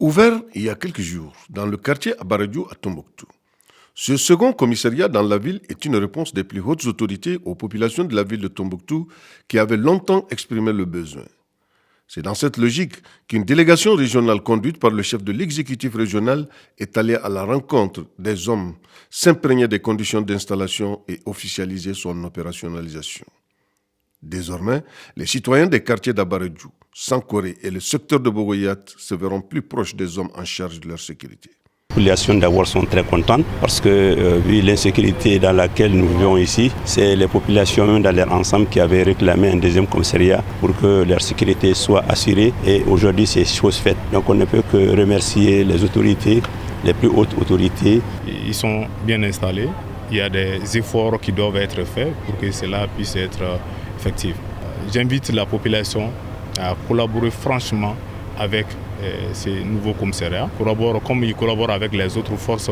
Ouvert il y a quelques jours dans le quartier Abaradiou à Tombouctou. Ce second commissariat dans la ville est une réponse des plus hautes autorités aux populations de la ville de Tombouctou qui avaient longtemps exprimé le besoin. C'est dans cette logique qu'une délégation régionale conduite par le chef de l'exécutif régional est allée à la rencontre des hommes, s'imprégner des conditions d'installation et officialiser son opérationnalisation. Désormais, les citoyens des quartiers d'Abaradiou, Sankoré et le secteur de Bogoyat se verront plus proches des hommes en charge de leur sécurité. Les populations d'abord sont très contentes parce que vu l'insécurité dans laquelle nous vivons ici, c'est les populations dans leur ensemble qui avaient réclamé un deuxième commissariat pour que leur sécurité soit assurée et aujourd'hui c'est chose faite. Donc on ne peut que remercier les autorités, les plus hautes autorités. Ils sont bien installés, il y a des efforts qui doivent être faits pour que cela puisse être effectif. J'invite la population à collaborer franchement avec ces nouveaux commissariats, comme ils collaborent avec les autres forces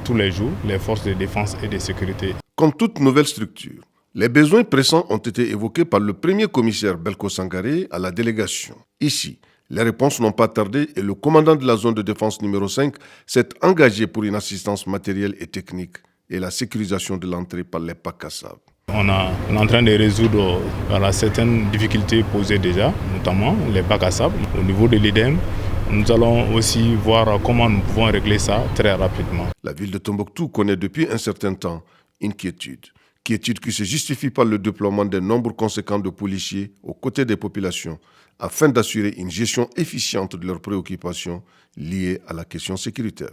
tous les jours, les forces de défense et de sécurité. Comme toute nouvelle structure, les besoins pressants ont été évoqués par le premier commissaire Belko Sangaré à la délégation. Ici, les réponses n'ont pas tardé et le commandant de la zone de défense numéro 5 s'est engagé pour une assistance matérielle et technique et la sécurisation de l'entrée par les PACASAB. On est en train de résoudre certaines difficultés posées déjà, notamment les bacs à sable. Au niveau de l'IDEM, nous allons aussi voir comment nous pouvons régler ça très rapidement. La ville de Tombouctou connaît depuis un certain temps une quiétude qui se justifie par le déploiement d'un nombre conséquent de policiers aux côtés des populations afin d'assurer une gestion efficiente de leurs préoccupations liées à la question sécuritaire.